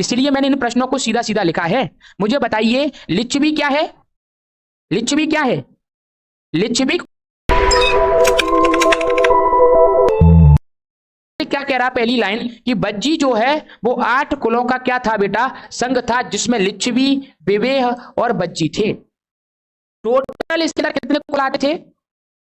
इसलिए मैंने इन प्रश्नों को सीधा सीधा लिखा है। मुझे बताइए लिच्छवी क्या है? लिच्छवी क्या है? लिच्छवी क्या कह रहा है पहली लाइन कि बज्जी जो है वो 8 कुलों का क्या था बेटा? संघ था, जिसमें लिच्छवी, विवेह और बज्जी थे। टोटल इसके अंदर कितने कुल 8 थे?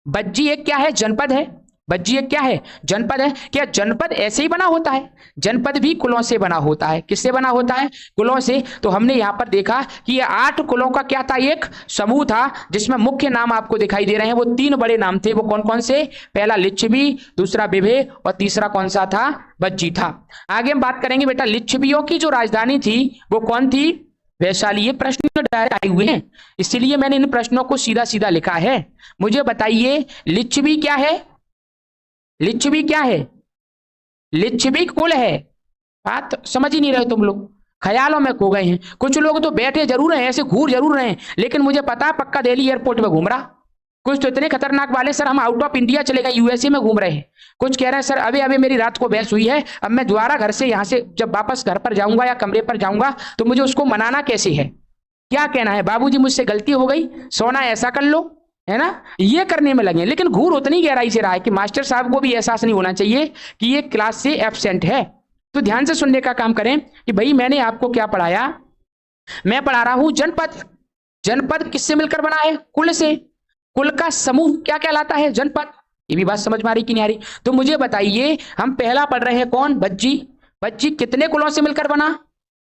बज्जी एक क्या है? जनपद है। बज्जी एक क्या है? जनपद है। क्या जनपद ऐसे ही बना होता है? जनपद भी कुलों से बना होता है। किससे बना होता है? कुलों से। तो हमने यहां पर देखा कि ये 8 कुलों का क्या था? एक समूह था, जिसमें मुख्य नाम आपको दिखाई दे रहे हैं। वो 3 बड़े नाम थे। वो कौन कौन से? पहला लिच्छवी, दूसरा विवेह और तीसरा कौन सा था? बज्जी था। आगे हम बात करेंगे बेटा, लिच्छवियों की जो राजधानी थी वो कौन थी? वैशाली। ये प्रश्न डायरेक्ट आए हुए हैं, इसलिए मैंने इन प्रश्नों को सीधा सीधा लिखा है। मुझे बताइए लिच्छवी क्या है? लिच्छवी क्या है? लिच्छवी कुल है। बात समझ ही नहीं रहे तुम लोग, ख्यालों में खो गए हैं। कुछ लोग तो बैठे जरूर हैं, ऐसे घूर जरूर रहे हैं, लेकिन मुझे पता पक्का दिल्ली एयरपोर्ट में घूम रहा। कुछ तो इतने खतरनाक वाले, सर हम आउट ऑफ इंडिया चले गए, यूएसए में घूम रहे हैं। कुछ कह रहे हैं सर अभी अभी मेरी रात को बहस हुई है, अब मैं दोबारा घर से यहाँ से जब वापस घर पर जाऊंगा या कमरे पर जाऊंगा तो मुझे उसको मनाना कैसे है? क्या कहना है? बाबूजी मुझसे गलती हो गई, सोना ऐसा कर लो, है ना? ये करने में लगे। लेकिन घूर उतनी गहराई से रहा है कि मास्टर साहब को भी एहसास नहीं होना चाहिए कि ये क्लास से एब्सेंट है। तो ध्यान से सुनने का काम करें कि भाई मैंने आपको क्या पढ़ाया। मैं पढ़ा रहा हूं जनपद। जनपद किससे मिलकर बना है? कुल से। कुल का समूह क्या कहलाता है? जनपद। ये भी बात समझ में आ रही कि नहीं आ रही? तो मुझे बताइए, हम पहला पढ़ रहे हैं कौन? बज्जी। बज्जी कितने कुलों से मिलकर बना?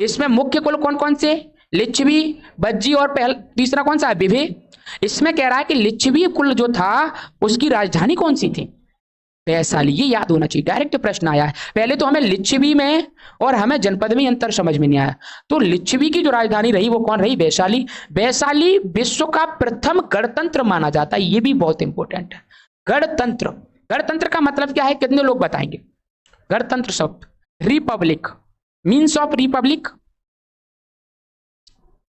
इसमें मुख्य कुल कौन कौन से? लिच्छवी, बज्जी और तीसरा कौन सा है? विवेह। इसमें कह रहा है कि लिच्छवी कुल जो था उसकी राजधानी कौन सी थी? वैशाली। ये याद होना चाहिए, डायरेक्ट प्रश्न आया है। पहले तो हमें लिच्छवी में और हमें जनपद में अंतर समझ में नहीं आया। तो लिच्छवी की जो राजधानी रही वो कौन रही? वैशाली। वैशाली विश्व का प्रथम गणतंत्र माना जाता है। ये भी बहुत इंपॉर्टेंट है। गणतंत्र। गणतंत्र का मतलब क्या है? कितने लोग बताएंगे? गणतंत्र शब्द रिपब्लिक, मीन्स ऑफ रिपब्लिक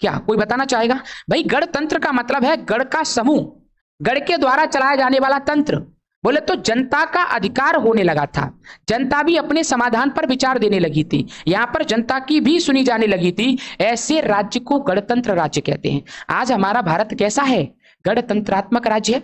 क्या कोई बताना चाहेगा? भाई गणतंत्र का मतलब है गण का समूह, गण के द्वारा चलाया जाने वाला तंत्र। बोले तो जनता का अधिकार होने लगा था, जनता भी अपने समाधान पर विचार देने लगी थी, यहां पर जनता की भी सुनी जाने लगी थी। ऐसे राज्य को गणतंत्र राज्य कहते हैं। आज हमारा भारत कैसा है? गणतंत्रात्मक राज्य है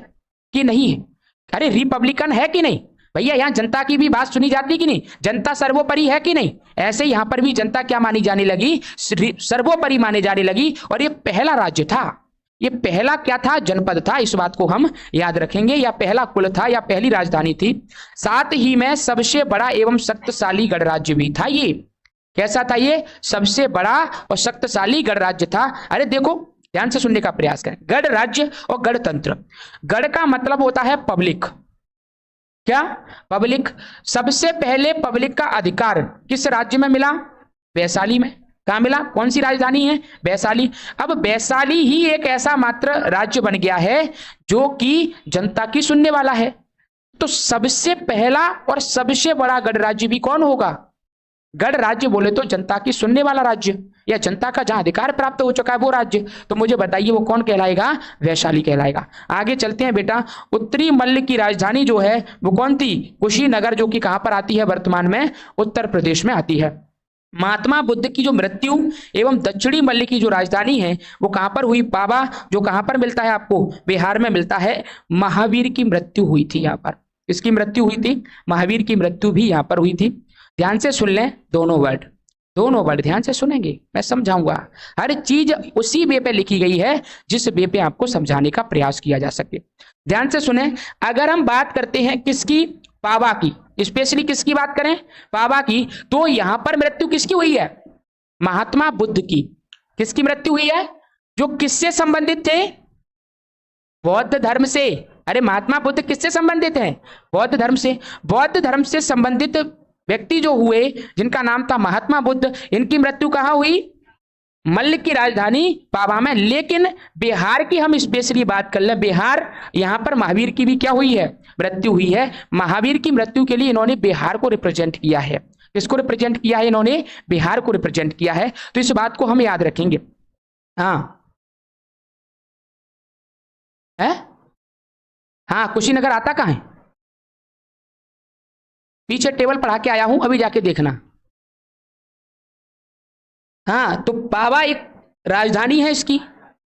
कि नहीं है? अरे रिपब्लिकन है कि नहीं? भैया यहाँ जनता की भी बात सुनी जाती कि नहीं? जनता सर्वोपरि है कि नहीं? ऐसे यहां पर भी जनता क्या मानी जाने लगी? सर्वोपरि माने जाने लगी। और ये पहला राज्य था। ये पहला क्या था? जनपद था। इस बात को हम याद रखेंगे। या पहला कुल था या पहली राजधानी थी। साथ ही में सबसे बड़ा एवं शक्तिशाली गणराज्य भी था। ये कैसा था? ये सबसे बड़ा और शक्तिशाली गणराज्य था। अरे देखो ध्यान से सुनने का प्रयास करें। गण राज्य और गणतंत्र। गण का मतलब होता है पब्लिक। क्या? पब्लिक। सबसे पहले पब्लिक का अधिकार किस राज्य में मिला? वैशाली में। कहां मिला? कौन सी राजधानी है? वैशाली। अब वैशाली ही एक ऐसा मात्र राज्य बन गया है जो कि जनता की सुनने वाला है। तो सबसे पहला और सबसे बड़ा गणराज्य भी कौन होगा? गण राज्य बोले तो जनता की सुनने वाला राज्य, या जनता का जहां अधिकार प्राप्त हो चुका है वो राज्य। तो मुझे बताइए वो कौन कहलाएगा? वैशाली कहलाएगा। आगे चलते हैं बेटा। उत्तरी मल्ल की राजधानी जो है वो कौन थी? कुशीनगर, जो कि कहां पर आती है? वर्तमान में उत्तर प्रदेश में आती है। महात्मा बुद्ध की जो मृत्यु एवं दक्षिणी मल्ल की जो राजधानी है वो कहां पर हुई? पावा, जो कहां पर मिलता है आपको? बिहार में मिलता है। महावीर की मृत्यु हुई थी यहां पर। किसकी मृत्यु हुई थी? महावीर की मृत्यु भी यहां पर हुई थी। ध्यान से सुन लें दोनों वर्ड, दोनों वर्ड ध्यान से सुनेंगे, मैं समझाऊंगा। हर चीज उसी वे पे लिखी गई है जिस वे पे आपको समझाने का प्रयास किया जा सके। ध्यान से सुने। अगर हम बात करते हैं किसकी? पावा की, स्पेशली किसकी बात करें? पावा की। तो यहां पर मृत्यु किसकी हुई है? महात्मा बुद्ध की। किसकी मृत्यु हुई है? जो किससे संबंधित थे? बौद्ध धर्म से। अरे महात्मा बुद्ध किससे संबंधित है? बौद्ध धर्म से। बौद्ध धर्म से संबंधित व्यक्ति जो हुए जिनका नाम था महात्मा बुद्ध, इनकी मृत्यु कहां हुई? मल्ल की राजधानी पावा में। लेकिन बिहार की हम स्पेशली बात कर ले, बिहार, यहां पर महावीर की भी क्या हुई है? मृत्यु हुई है। महावीर की मृत्यु के लिए इन्होंने बिहार को रिप्रेजेंट किया है। किसको रिप्रेजेंट किया है इन्होंने? बिहार को रिप्रेजेंट किया है। तो इस बात को हम याद रखेंगे। हाँ है? हाँ, कुशीनगर आता कहां है? पीछे टेबल पढ़ा के आया हूं, अभी जाके देखना। हाँ, तो पावा एक राजधानी है इसकी,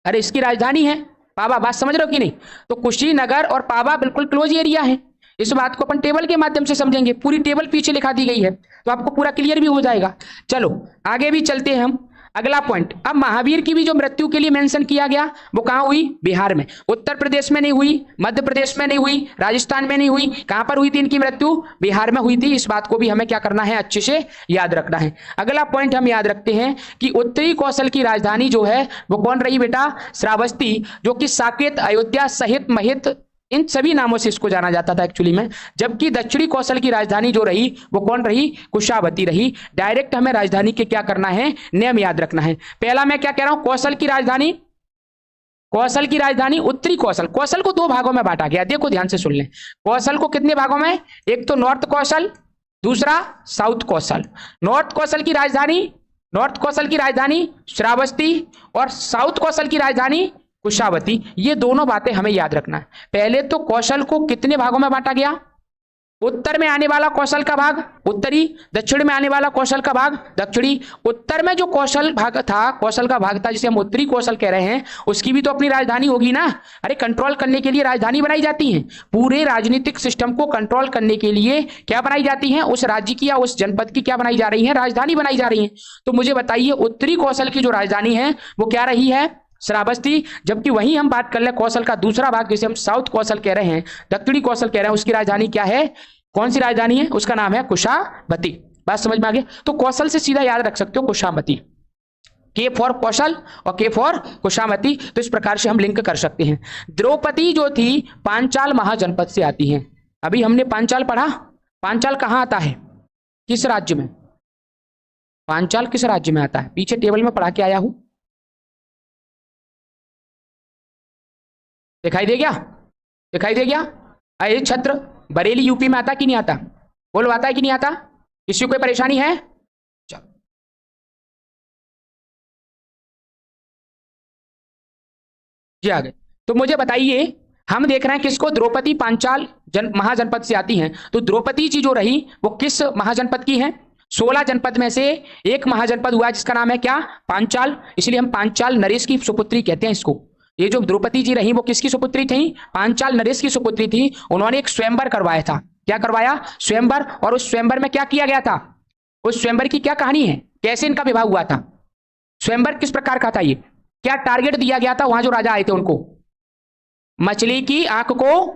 अरे इसकी राजधानी है पावा, बात समझ रहे हो कि नहीं। तो कुशीनगर और पावा बिल्कुल क्लोज एरिया है। इस बात को अपन टेबल के माध्यम से समझेंगे, पूरी टेबल पीछे लिखा दी गई है तो आपको पूरा क्लियर भी हो जाएगा। चलो आगे भी चलते हैं हम। अगला पॉइंट, अब महावीर की भी जो मृत्यु के लिए मेंशन किया गया वो कहां हुई, बिहार में। उत्तर प्रदेश में नहीं हुई, मध्य प्रदेश में नहीं हुई, राजस्थान में नहीं हुई, कहां पर हुई थी इनकी मृत्यु, बिहार में हुई थी। इस बात को भी हमें क्या करना है, अच्छे से याद रखना है। अगला पॉइंट हम याद रखते हैं कि उत्तरी कौशल की राजधानी जो है वो कौन रही बेटा, श्रावस्ती, जो कि साकेत, अयोध्या, सहित, महित, इन सभी नामों से इसको जाना जाता था एक्चुअली में। जबकि दक्षिणी कौशल की राजधानी जो रही वो कौन रही, कुशावती रही। डायरेक्ट हमें राजधानी के क्या करना है, नियम याद रखना है। पहला मैं क्या कह रहा हूं, कौशल की राजधानी, कौशल की राजधानी उत्तरी कौशल। कौशल को दो भागों में बांटा गया, देखो ध्यान से सुन लें। कौशल को कितने भागों में, एक तो नॉर्थ कौशल, दूसरा साउथ कौशल। नॉर्थ कौशल की राजधानी, नॉर्थ कौशल की राजधानी श्रावस्ती और साउथ कौशल की राजधानी कुशावती। ये दोनों बातें हमें याद रखना है। पहले तो कौशल को कितने भागों में बांटा गया, उत्तर में आने वाला कौशल का भाग उत्तरी, दक्षिण में आने वाला कौशल का भाग दक्षिणी। उत्तर में जो कौशल भाग था, कौशल का भाग था जिसे हम उत्तरी कौशल कह रहे हैं, उसकी भी तो अपनी राजधानी होगी ना। अरे कंट्रोल करने के लिए राजधानी बनाई जाती है, पूरे राजनीतिक सिस्टम को कंट्रोल करने के लिए क्या बनाई जाती है, उस राज्य की या उस जनपद की क्या बनाई जा रही है, राजधानी बनाई जा रही है। तो मुझे बताइए उत्तरी कौशल की जो राजधानी है वो क्या रही है, श्रावस्ती। जबकि वहीं हम बात कर ले कौशल का दूसरा भाग जिसे हम साउथ कौशल कह रहे हैं, दक्षिणी कौशल कह रहे हैं, उसकी राजधानी क्या है, कौन सी राजधानी है, उसका नाम है कुशावती। बात समझ में आ गई। तो कौशल से सीधा याद रख सकते हो कुशावती, के फॉर कौशल और के फॉर कुशावती। तो इस प्रकार से हम लिंक कर सकते हैं। द्रौपदी जो थी पांचाल महाजनपद से आती है। अभी हमने पांचाल पढ़ा, पांचाल कहां आता है, किस राज्य में, पांचाल किस राज्य में आता है, पीछे टेबल में पढ़ा के आया हूं, दिखाई दे गया, दिखाई दे गया। अय छत्र बरेली यूपी में आता कि नहीं आता, बोलो आता है कि नहीं आता, किसी को कोई परेशानी है, चलो जी आ गए। तो मुझे बताइए, हम देख रहे हैं किसको, द्रौपदी पांचाल महाजनपद से आती हैं। तो द्रौपदी जी जो रही वो किस महाजनपद की है, 16 जनपद में से एक महाजनपद हुआ जिसका नाम है क्या, पांचाल। इसलिए हम पांचाल नरेश की सुपुत्री कहते हैं इसको। ये जो द्रौपदी जी रही वो किसकी सुपुत्री थी, पांचाल नरेश की सुपुत्री थी। उन्होंने एक स्वयंवर करवाया था, क्या करवाया, स्वयंवर। और उस स्वयंवर में क्या किया गया था, उस स्वयंवर की क्या कहानी है, कैसे इनका विवाह हुआ था, स्वयंवर किस प्रकार का था, ये क्या टारगेट दिया गया था, वहां जो राजा आए थे उनको मछली की आंख को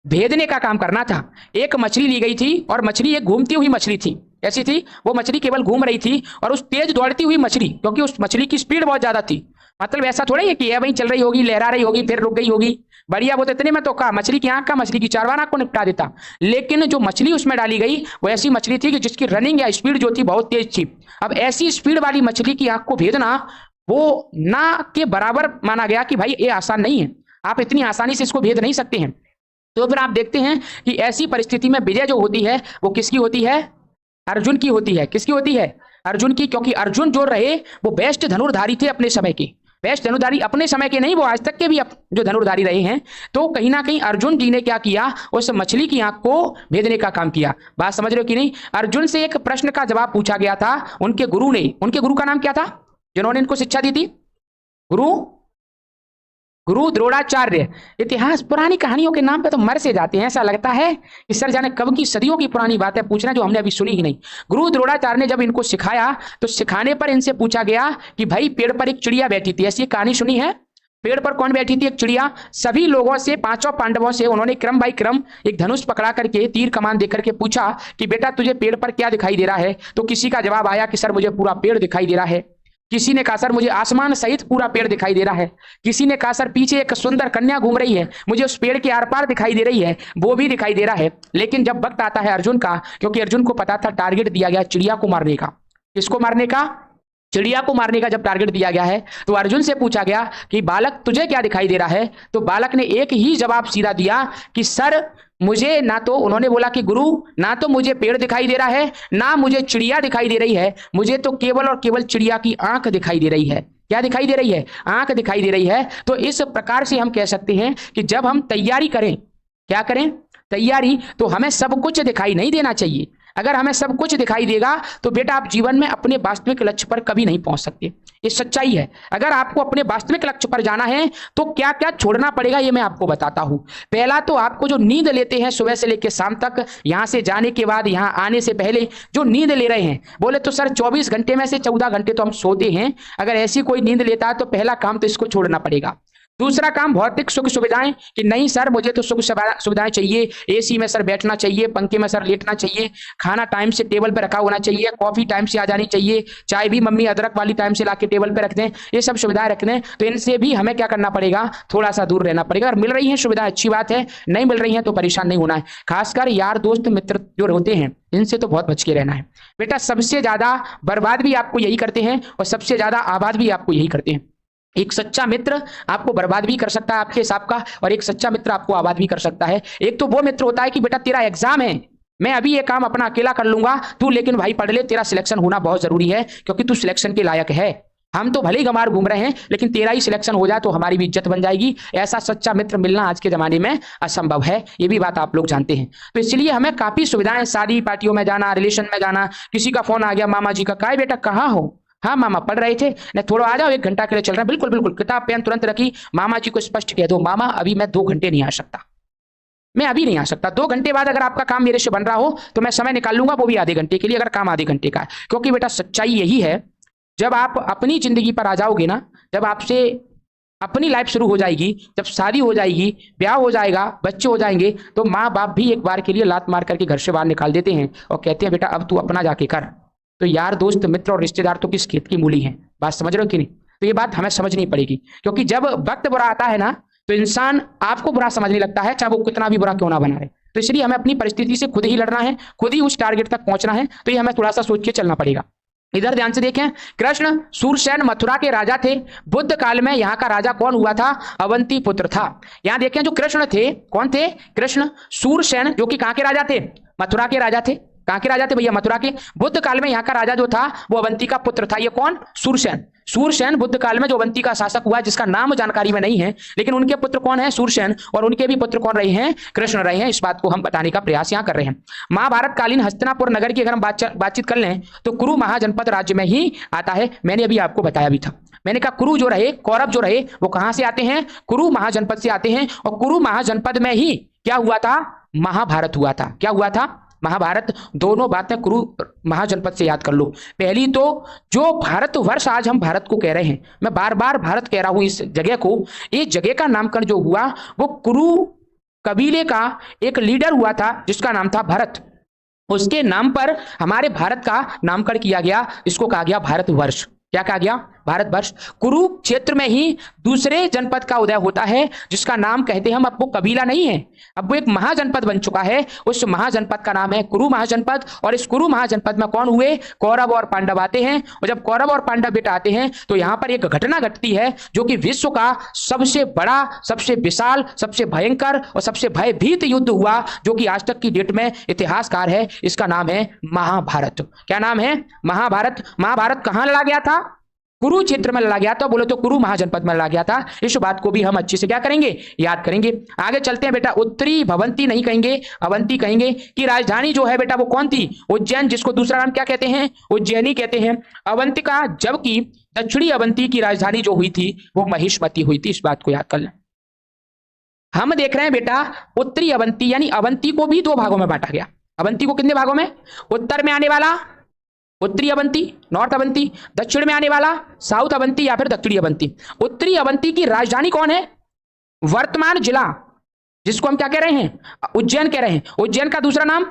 भेदने का काम करना था। एक मछली ली गई थी और मछली एक घूमती हुई मछली थी। कैसी थी वो मछली, केवल घूम रही थी और उस तेज दौड़ती हुई मछली, क्योंकि उस मछली की स्पीड बहुत ज्यादा थी। मतलब ऐसा थोड़ा है कि ये वहीं चल रही होगी, लहरा रही होगी, फिर रुक गई होगी, बढ़िया वो तो इतने में तो कहा मछली की आंख का, मछली की चारवां आंख को निपटा देता। लेकिन जो मछली उसमें डाली गई वो ऐसी मछली थी कि जिसकी रनिंग या स्पीड जो थी बहुत तेज थी। अब ऐसी स्पीड वाली मछली की आंख को भेदना वो ना के बराबर माना गया कि भाई ये आसान नहीं है, आप इतनी आसानी से इसको भेद नहीं सकते हैं। तो फिर आप देखते हैं कि ऐसी परिस्थिति में विजय जो होती है वो किसकी होती है, अर्जुन की होती है। किसकी होती है, अर्जुन की, क्योंकि अर्जुन जो रहे वो बेस्ट धनुर्धारी थे अपने समय के, बेस्ट धनुर्धारी अपने समय के नहीं, वो आज तक के भी जो धनुर्धारी रहे हैं। तो कहीं ना कहीं अर्जुन जी ने क्या किया, उस मछली की आंख को भेदने का काम किया। बात समझ रहे हो कि नहीं। अर्जुन से एक प्रश्न का जवाब पूछा गया था उनके गुरु ने, उनके गुरु का नाम क्या था जिन्होंने इनको शिक्षा दी थी, गुरु द्रोणाचार्य। इतिहास पुरानी कहानियों के नाम पे तो मर से जाते हैं, ऐसा लगता है कि सर जाने कब की सदियों की पुरानी बात है पूछना जो हमने अभी सुनी ही नहीं। गुरु द्रोणाचार्य ने जब इनको सिखाया तो सिखाने पर इनसे पूछा गया कि भाई पेड़ पर एक चिड़िया बैठी थी, ऐसी कहानी सुनी है, पेड़ पर कौन बैठी थी, एक चिड़िया। सभी लोगों से, पांचों पांडवों से उन्होंने क्रम बाई क्रम एक धनुष पकड़ा करके, तीर कमान देकर के पूछा कि बेटा तुझे पेड़ पर क्या दिखाई दे रहा है। तो किसी का जवाब आया कि सर मुझे पूरा पेड़ दिखाई दे रहा है, किसी ने कहा सर मुझे आसमान सहित पूरा पेड़ दिखाई दे रहा है, किसी ने कहा सर पीछे एक सुंदर कन्या घूम रही है, मुझे उस पेड़ के आर पार दिखाई दे रही है, वो भी दिखाई दे रहा है। लेकिन जब वक्त आता है अर्जुन का, क्योंकि अर्जुन को पता था टारगेट दिया गया चिड़िया को मारने का, किसको मारने का, चिड़िया को मारने का जब टारगेट दिया गया है, तो अर्जुन से पूछा गया कि बालक तुझे क्या दिखाई दे रहा है। तो बालक ने एक ही जवाब सीधा दिया कि सर मुझे ना तो, उन्होंने बोला कि गुरु ना तो मुझे पेड़ दिखाई दे रहा है, ना मुझे चिड़िया दिखाई दे रही है, मुझे तो केवल और केवल चिड़िया की आंख दिखाई दे रही है। क्या दिखाई दे रही है, आंख दिखाई दे रही है। तो इस प्रकार से हम कह सकते हैं कि जब हम तैयारी करें, क्या करें, तैयारी, तो हमें सब कुछ दिखाई नहीं देना चाहिए। अगर हमें सब कुछ दिखाई देगा तो बेटा आप जीवन में अपने वास्तविक लक्ष्य पर कभी नहीं पहुंच सकते। ये सच्चाई है। अगर आपको अपने वास्तविक लक्ष्य पर जाना है तो क्या क्या छोड़ना पड़ेगा ये मैं आपको बताता हूं। पहला तो आपको जो नींद लेते हैं सुबह से लेकर शाम तक, यहां से जाने के बाद यहां आने से पहले जो नींद ले रहे हैं, बोले तो सर 24 घंटे में से 14 घंटे तो हम सोते हैं। अगर ऐसी कोई नींद लेता है तो पहला काम तो इसको छोड़ना पड़ेगा। दूसरा काम भौतिक सुख सुविधाएं, कि नहीं सर मुझे तो सुख सुविधाएं चाहिए, एसी में सर बैठना चाहिए, पंखे में सर लेटना चाहिए, खाना टाइम से टेबल पर रखा होना चाहिए, कॉफी टाइम से आ जानी चाहिए, चाय भी मम्मी अदरक वाली टाइम से लाके टेबल पर रख दें, ये सब सुविधाएं रख दें। तो इनसे भी हमें क्या करना पड़ेगा, थोड़ा सा दूर रहना पड़ेगा। अगर मिल रही है सुविधाएं अच्छी बात है, नहीं मिल रही है तो परेशान नहीं होना है। खासकर यार दोस्त मित्र जो होते हैं इनसे तो बहुत बच के रहना है बेटा। सबसे ज्यादा बर्बाद भी आपको यही करते हैं और सबसे ज्यादा आबाद भी आपको यही करते हैं। एक सच्चा मित्र आपको बर्बाद भी कर सकता है आपके हिसाब का, और एक सच्चा मित्र आपको आबाद भी कर सकता है। एक तो वो मित्र होता है कि बेटा तेरा एग्जाम है, मैं अभी ये काम अपना अकेला कर लूंगा, तू लेकिन भाई पढ़ ले, तेरा सिलेक्शन होना बहुत जरूरी है क्योंकि तू सिलेक्शन के लायक है। हम तो भले ही गंवार घूम रहे हैं लेकिन तेरा ही सिलेक्शन हो जाए तो हमारी भी इज्जत बन जाएगी। ऐसा सच्चा मित्र मिलना आज के जमाने में असंभव है, ये भी बात आप लोग जानते हैं। तो इसलिए हमें काफी सुविधाएं, शादी पार्टियों में जाना, रिलेशन में जाना, किसी का फोन आ गया मामा जी का, कहा बेटा कहाँ हो, हाँ मामा पढ़ रहे थे, नहीं थोड़ा आ जाओ 1 घंटा के लिए चल रहा है, बिल्कुल बिल्कुल, किताब पेन तुरंत रखी, मामा जी को स्पष्ट कह दो मामा अभी मैं 2 घंटे नहीं आ सकता, मैं अभी नहीं आ सकता। 2 घंटे बाद अगर आपका काम मेरे से बन रहा हो तो मैं समय निकाल लूंगा, वो भी आधे घंटे के लिए, अगर काम आधे घंटे का है। क्योंकि बेटा सच्चाई यही है, जब आप अपनी जिंदगी पर आ जाओगे ना, जब आपसे अपनी लाइफ शुरू हो जाएगी, जब शादी हो जाएगी, ब्याह हो जाएगा, बच्चे हो जाएंगे, तो माँ बाप भी एक बार के लिए लात मार करके घर से बाहर निकाल देते हैं और कहते हैं बेटा अब तू अपना जाके कर। तो यार दोस्त मित्र और रिश्तेदार तो किस खेत की मूली हैं, बात समझ रहे हो कि नहीं। तो ये बात हमें समझनी पड़ेगी, क्योंकि जब वक्त बुरा आता है ना तो इंसान आपको बुरा समझने लगता है, चाहे वो कितना भी बुरा क्यों ना बना रहे। तो इसलिए हमें अपनी परिस्थिति से खुद ही लड़ना है, खुद ही उस टारगेट तक पहुंचना है। तो ये हमें थोड़ा सा सोच के चलना पड़ेगा। इधर ध्यान से देखें, कृष्ण सूरसेन मथुरा के राजा थे। बुद्ध काल में यहाँ का राजा कौन हुआ था, अवंती पुत्र था। यहाँ देखें जो कृष्ण थे, कौन थे, कृष्ण सूरसेन, जो कि कहाँ के राजा थे, मथुरा के राजा थे। कहाँ के राजा थे भैया, मथुरा के। बुद्ध काल में यहाँ का राजा जो था वो अवंती का पुत्र था। ये कौन, सूरसेन। सूरसेन बुद्ध काल में जो अवंती का शासक हुआ, जिसका नाम जानकारी में नहीं है, लेकिन उनके पुत्र कौन है, सूरसेन, और उनके भी पुत्र कौन रहे हैं, कृष्ण रहे हैं। इस बात को हम बताने का प्रयास यहाँ कर रहे हैं। महाभारत कालीन हस्तिनापुर नगर की अगर हम बातचीत कर लें तो कुरु महाजनपद राज्य में ही आता है। मैंने अभी आपको बताया भी था, मैंने कहा कुरु जो रहे, कौरव जो रहे, वो कहां से आते हैं, कुरु महाजनपद से आते हैं। और कुरु महाजनपद में ही क्या हुआ था, महाभारत हुआ था। क्या हुआ था, महाभारत। दोनों बातें कुरु महाजनपद से याद कर लो। पहली तो जो भारतवर्ष आज हम भारत को कह रहे हैं, मैं बार बार भारत कह रहा हूं इस जगह को, ये जगह का नामकरण जो हुआ वो कुरु कबीले का एक लीडर हुआ था जिसका नाम था भरत। उसके नाम पर हमारे भारत का नामकरण किया गया, इसको कहा गया भारतवर्ष। क्या कहा गया, भारतवर्ष। कुरुक्षेत्र में ही दूसरे जनपद का उदय होता है जिसका नाम कहते हैं हम, अब वो कबीला नहीं है, अब वो एक महाजनपद बन चुका है। उस महाजनपद का नाम है कुरु महाजनपद। और इस कुरु महाजनपद में कौन हुए, कौरव और पांडव आते हैं। और जब कौरव और पांडव बेटा आते हैं तो यहां पर एक घटना घटती है जो कि विश्व का सबसे बड़ा, सबसे विशाल, सबसे भयंकर और सबसे भयभीत युद्ध हुआ, जो कि आज तक की डेट में इतिहासकार है। इसका नाम है महाभारत। क्या नाम है, महाभारत। महाभारत कहां लड़ा गया था, कुरुक्षेत्र में लड़ा गया था। बोले तो कुरु महाजनपद में लड़ा गया था। इस बात को भी हम अच्छे से क्या करेंगे, याद करेंगे। आगे चलते हैं बेटा। उत्तरी भवंती नहीं कहेंगे, अवंती कहेंगे। कि राजधानी जो है बेटा वो कौन थी, उज्जैन, जिसको दूसरा नाम क्या कहते हैं, उज्जैनी कहते हैं। अवंतिका, जबकि दक्षिणी अवंती की राजधानी जो हुई थी वो महिष्मती हुई थी। इस बात को याद कर लें। हम देख रहे हैं बेटा उत्तरी अवंती, यानी अवंती को भी 2 भागों में बांटा गया। अवंती को कितने भागों में, उत्तर में आने वाला उत्तरी अवंती, नॉर्थ अवंती, दक्षिण में आने वाला साउथ अवंती या फिर दक्षिणी अवंती। उत्तरी अवंती की राजधानी कौन है, वर्तमान जिला, जिसको हम क्या कह रहे हैं, उज्जैन कह रहे हैं। उज्जैन का दूसरा नाम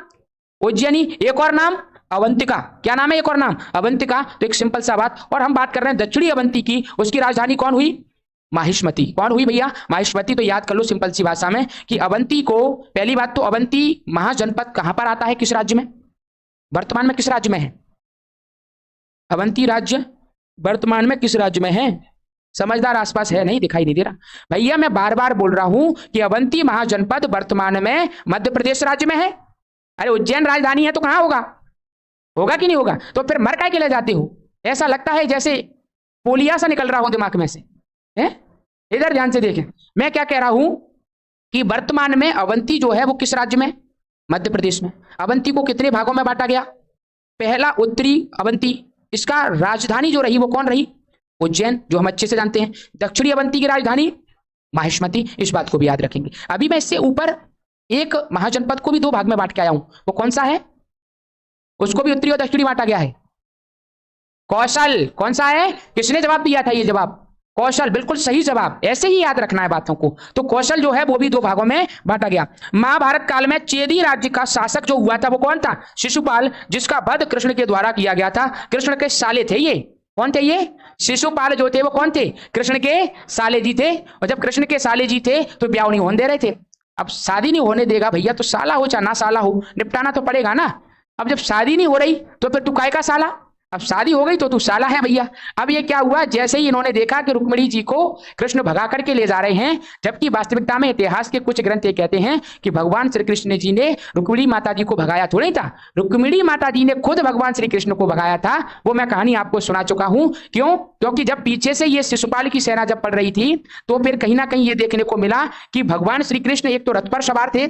उज्जैनी, एक और नाम अवंतिका। क्या नाम है, एक और नाम अवंतिका। तो एक सिंपल सा बात। और हम बात कर रहे हैं दक्षिणी अवंती की, उसकी राजधानी कौन हुई, माहिष्मती। कौन हुई भैया, माहिष्मती। तो याद कर लो सिंपल सी भाषा में कि अवंती को, पहली बात तो अवंती महाजनपद कहां पर आता है, किस राज्य में, वर्तमान में किस राज्य में है, अवंती राज्य वर्तमान में किस राज्य में है, समझदार आसपास है, नहीं दिखाई नहीं दे रहा भैया। मैं बार बार बोल रहा हूं कि अवंती महाजनपद वर्तमान में मध्य प्रदेश राज्य में है। अरे उज्जैन राजधानी है तो कहां होगा, होगा कि नहीं होगा। तो फिर मर काय के ले जाते हो, ऐसा लगता है जैसे पोलिया सा निकल रहा हो दिमाग में से है। इधर ध्यान से देखें, मैं क्या कह रहा हूं कि वर्तमान में अवंती जो है वो किस राज्य में, मध्य प्रदेश में। अवंती को कितने भागों में बांटा गया? पहला उत्तरी अवंती, इसका राजधानी जो रही वो कौन रही? उज्जैन, जो हम अच्छे से जानते हैं। दक्षिणी अवंती की राजधानी माहिष्मती, इस बात को भी याद रखेंगे। अभी मैं इससे ऊपर एक महाजनपद को भी दो भाग में बांट के आया हूं, वो कौन सा है? उसको भी उत्तरी और दक्षिणी बांटा गया है। कौशल। कौन सा है? किसने जवाब दिया था? ये जवाब कौशल, बिल्कुल सही जवाब। ऐसे ही याद रखना है बातों को। तो कौशल जो है वो भी दो भागों में बांटा गया। महाभारत काल में चेदी राज्य का शासक जो हुआ था वो कौन था? शिशुपाल, जिसका वध कृष्ण के द्वारा किया गया था। कृष्ण के साले थे ये। कौन थे ये? शिशुपाल जो थे वो कौन थे? कृष्ण के साले जी थे। और जब कृष्ण के साले जी थे तो ब्याह नहीं होने दे रहे थे। अब शादी नहीं होने देगा भैया तो साला हो चाहे ना साला हो, निपटाना तो पड़ेगा ना। अब जब शादी नहीं हो रही तो फिर तू काय का साला? अब शादी हो गई तो तू साला है भैया। अब ये क्या हुआ? जैसे ही इन्होंने देखा कि रुक्मिणी जी को कृष्ण भगा करके ले जा रहे हैं, जबकि वास्तविकता में इतिहास के कुछ ग्रंथ ये कहते हैं कि भगवान श्री कृष्ण जी ने रुक्मिणी माता जी को भगाया थोड़ी था, रुक्मिणी माता जी ने खुद भगवान श्री कृष्ण को भगाया था। वो मैं कहानी आपको सुना चुका हूं। क्यों? क्योंकि जब पीछे से ये शिशुपाल की सेना जब पड़ रही थी तो फिर कहीं ना कहीं ये देखने को मिला कि भगवान श्री कृष्ण एक तो रथ पर सवार थे,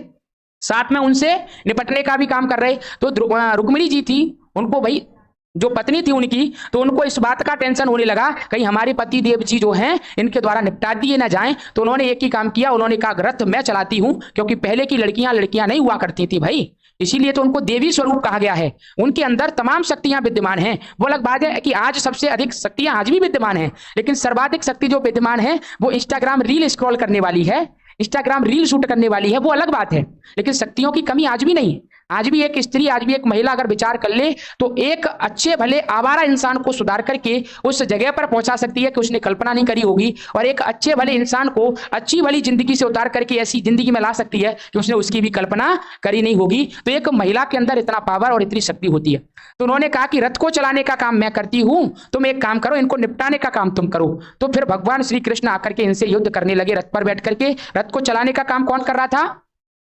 साथ में उनसे निपटने का भी काम कर रहे। तो रुक्मिणी जी थी, उनको भाई जो पत्नी थी उनकी, तो उनको इस बात का टेंशन होने लगा कहीं हमारे पति देव जी जो हैं इनके द्वारा निपटा दिए ना जाएं। तो उन्होंने एक ही काम किया, उन्होंने कहा रथ मैं चलाती हूं, क्योंकि पहले की लड़कियां नहीं हुआ करती थी भाई, इसीलिए तो उनको देवी स्वरूप कहा गया है। उनके अंदर तमाम शक्तियां विद्यमान हैं। वो अलग बात है कि आज सबसे अधिक शक्तियां आज भी विद्यमान हैं, लेकिन सर्वाधिक शक्ति जो विद्यमान है वो इंस्टाग्राम रील स्क्रॉल करने वाली है, इंस्टाग्राम रील शूट करने वाली है, वो अलग बात है। लेकिन शक्तियों की कमी आज भी नहीं है। आज भी एक स्त्री, आज भी एक महिला अगर विचार कर ले तो एक अच्छे भले आवारा इंसान को सुधार करके उस जगह पर पहुंचा सकती है कि उसने कल्पना नहीं करी होगी, और एक अच्छे भले इंसान को अच्छी भली जिंदगी से उतार करके ऐसी जिंदगी में ला सकती है कि उसने उसकी भी कल्पना करी नहीं होगी। तो एक महिला के अंदर इतना पावर और इतनी शक्ति होती है। तो उन्होंने कहा कि रथ को चलाने का काम मैं करती हूं, तुम एक काम करो, इनको निपटाने का काम तुम करो। तो फिर भगवान श्री कृष्ण आकर के इनसे युद्ध करने लगे रथ पर बैठ करके। रथ को चलाने का काम कौन कर रहा था?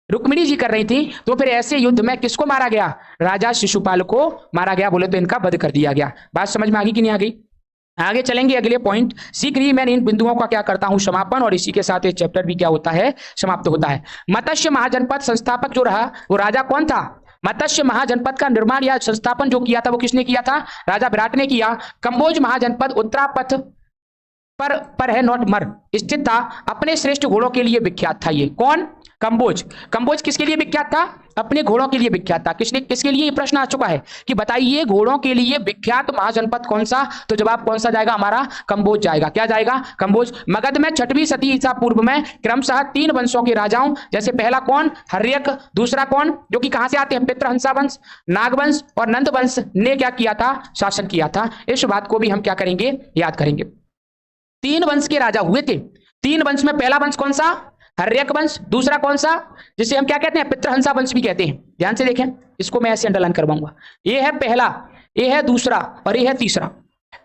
रुक्मिणी जी कर रही थी। तो फिर ऐसे युद्ध में किसको मारा गया? राजा शिशुपाल को मारा गया। बोले तो इनका वध कर दिया गया। बात समझ में आ गई कि नहीं आ गई? आगे चलेंगे अगले पॉइंट। शीघ्र ही मैं इन बिंदुओं का क्या करता हूं समापन, और इसी के साथ ये चैप्टर भी क्या होता है? समाप्त होता है। मत्स्य महाजनपद संस्थापक जो रहा वो राजा कौन था? मत्स्य महाजनपद का निर्माण या संस्थापन जो किया था वो किसने किया था? राजा विराट ने किया। कंबोज महाजनपद उत्तरापथ पर है, नॉट मर स्थित था। अपने श्रेष्ठ घोड़ों के लिए विख्यात था। ये कौन? कंबोज। कंबोज किसके लिए विख्यात था? अपने घोड़ों के लिए विख्यात था। किसके लिए? ये प्रश्न आ चुका है कि बताइए घोड़ों के लिए विख्यात महाजनपद कौन सा? तो जवाब कौन सा जाएगा हमारा? कंबोज जाएगा। क्या जाएगा? कंबोज। मगध में 6वीं सदी ईसा पूर्व में क्रमशः 3 वंशों के राजाओं, जैसे पहला कौन? हर्यक, दूसरा कौन जो कि कहां से आते हैं? पितृहंसा वंश, नागवंश और नंद वंश ने क्या किया था? शासन किया था। इस बात को भी हम क्या करेंगे? याद करेंगे। 3 वंश के राजा हुए थे। 3 वंश में पहला वंश कौन सा? हर्यक वंश। दूसरा कौन सा? जिसे हम क्या कहते हैं? पितृहंसा वंश भी कहते हैं। ध्यान से देखें, इसको मैं ऐसे अंडरलाइन करवाऊंगा। ये है पहला, ये है दूसरा और ये है तीसरा।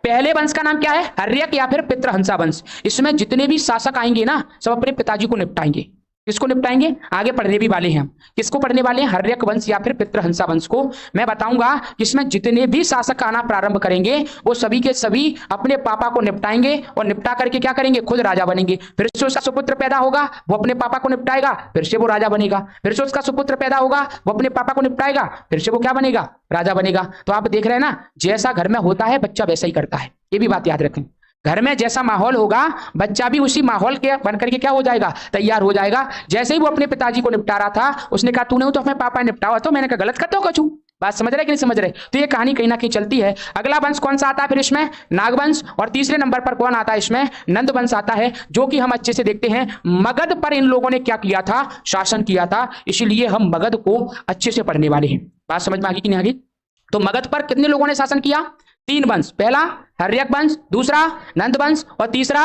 पहले वंश का नाम क्या है? हर्यक या फिर पितृहंसा वंश। इसमें जितने भी शासक आएंगे ना सब अपने पिताजी को निपटाएंगे। किसको निपटाएंगे? आगे पढ़ने भी वाले हैं। किसको पढ़ने वाले हैं? हर्यक वंश या फिर पितृहंसा वंश को। मैं बताऊंगा जिसमें जितने भी शासक आना प्रारंभ करेंगे वो सभी के सभी अपने पापा को निपटाएंगे, और निपटा करके क्या करेंगे? खुद राजा बनेंगे। फिर से उसका सुपुत्र पैदा होगा, वो अपने पापा को निपटाएगा, फिर से वो राजा बनेगा। फिर से उसका सुपुत्र पैदा होगा, वो अपने पापा को निपटाएगा, फिर से वो क्या बनेगा? राजा बनेगा। तो आप देख रहे हैं ना, जैसा घर में होता है बच्चा वैसा ही करता है। ये भी बात याद रखें। घर में जैसा माहौल होगा बच्चा भी उसी माहौल के बनकर के क्या हो जाएगा? तैयार हो जाएगा। जैसे ही वो अपने पिताजी को निपटा रहा था उसने कहा तूने तो अपने पापा निपटावा, तो मैंने कहा गलत करते हो कछू। बात समझ रहे कि नहीं समझ रहे? तो ये कहानी कहीं ना कहीं चलती है। अगला वंश कौन सा आता है फिर इसमें? नागवंश। और तीसरे नंबर पर कौन आता है इसमें? नंद वंश आता है, जो कि हम अच्छे से देखते हैं। मगध पर इन लोगों ने क्या किया था? शासन किया था। इसीलिए हम मगध को अच्छे से पढ़ने वाले हैं। बात समझ में आ गई कि नहीं आ गई? तो मगध पर कितने लोगों ने शासन किया? 3 वंश। पहला हर्यक वंश, दूसरा नंद वंश और तीसरा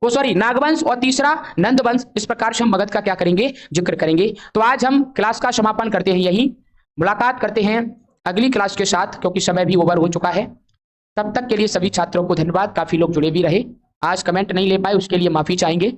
नागवंश और तीसरा नंद वंश। इस प्रकार से हम मगध का क्या करेंगे? जिक्र करेंगे। तो आज हम क्लास का समापन करते हैं, यही मुलाकात करते हैं अगली क्लास के साथ, क्योंकि समय भी ओवर हो चुका है। तब तक के लिए सभी छात्रों को धन्यवाद। काफी लोग जुड़े भी रहे। आज कमेंट नहीं ले पाए उसके लिए माफी चाहेंगे।